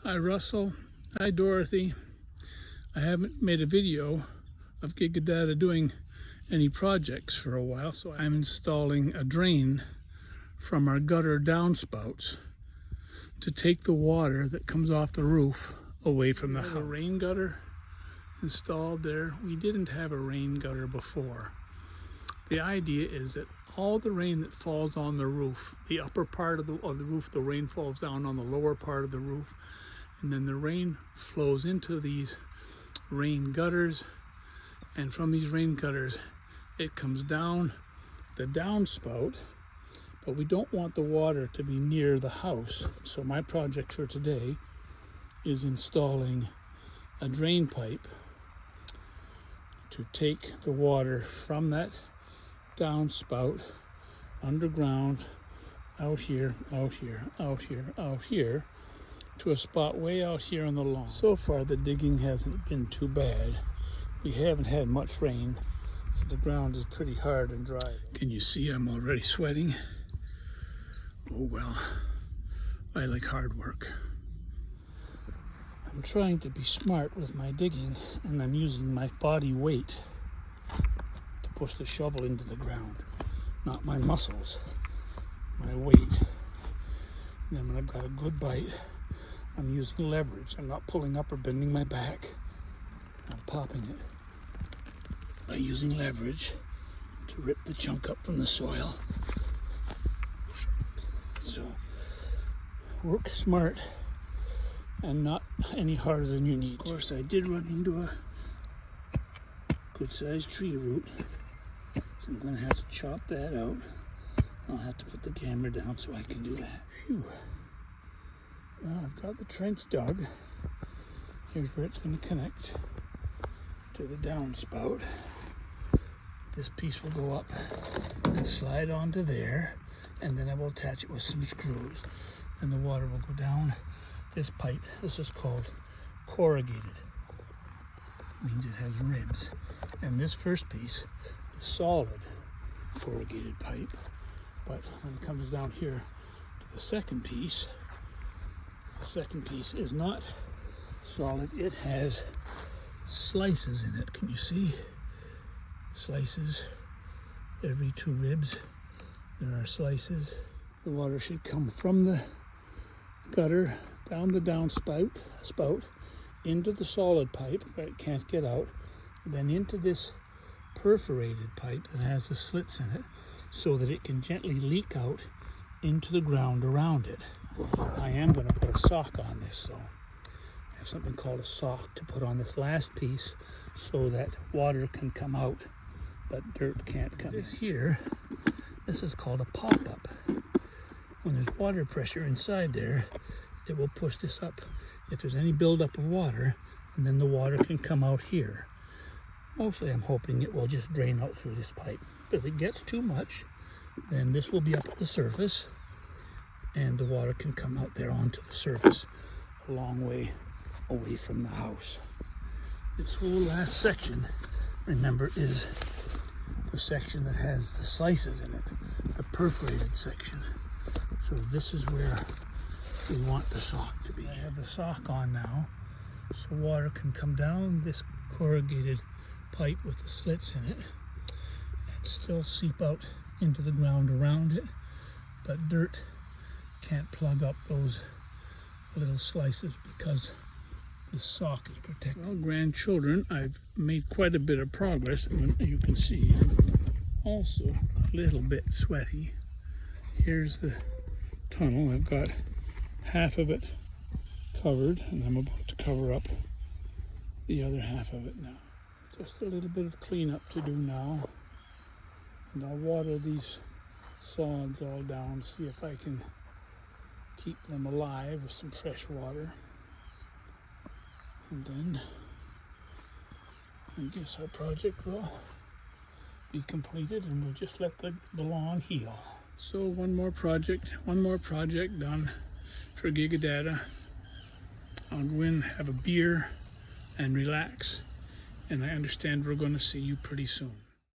Hi Russell, hi Dorothy. I haven't made a video of Giga Dada doing any projects for a while, so I'm installing a drain from our gutter downspouts to take the water that comes off the roof away from the house. A rain gutter installed there. We didn't have a rain gutter before. The idea is that all the rain that falls on the roof, the upper part of the roof, the rain falls down on the lower part of the roof, and then the rain flows into these rain gutters, and from these rain gutters it comes down the downspout, but we don't want the water to be near the house. So my project for today is installing a drain pipe to take the water from that downspout underground out here, out here, out here, out here, to a spot way out here on the lawn. So far the digging hasn't been too bad. We haven't had much rain, so the ground is pretty hard and dry. Can you see I'm already sweating? Oh well, I like hard work. I'm trying to be smart with my digging, and I'm using my body weight to push the shovel into the ground, not my muscles, my weight. And then when I've got a good bite, I'm using leverage. I'm not pulling up or bending my back. I'm popping it by using leverage to rip the chunk up from the soil. So work smart and not any harder than you need. Of course, I did run into a good-sized tree root, so I'm going to have to chop that out. I'll have to put the camera down so I can do that. Phew. Well, I've got the trench dug. Here's where it's going to connect to the downspout. This piece will go up and slide onto there, and then I will attach it with some screws, and the water will go down this pipe. This is called corrugated. It means it has ribs. And this first piece is solid corrugated pipe. But when it comes down here to the second piece is not solid. It has slices in it. Can you see? Slices. Every 2 ribs there are slices. The water should come from the gutter down the downspout into the solid pipe where it can't get out, then into this perforated pipe that has the slits in it so that it can gently leak out into the ground around it. I am going to put a sock on this though. I have something called a sock to put on this last piece so that water can come out but dirt can't come in. This is called a pop-up. When there's water pressure inside there, it will push this up if there's any buildup of water, and then the water can come out here. Mostly I'm hoping it will just drain out through this pipe. If it gets too much, then this will be up at the surface, and the water can come out there onto the surface a long way away from the house. This whole last section, remember, is the section that has the slices in it, the perforated section. So this is where we want the sock to be. I have the sock on now, so water can come down this corrugated pipe with the slits in it and still seep out into the ground around it, but dirt can't plug up those little slices because the sock is protected. Well, grandchildren, I've made quite a bit of progress, and you can see I'm also a little bit sweaty. Here's the tunnel. I've got half of it covered, and I'm about to cover up the other half of it now. Just a little bit of cleanup to do now, and I'll water these sods all down, see if I can keep them alive with some fresh water. And then I guess our project will be completed, and we'll just let the lawn heal. So one more project done for Giga Dada. I'll go in, have a beer, and relax. And I understand we're going to see you pretty soon.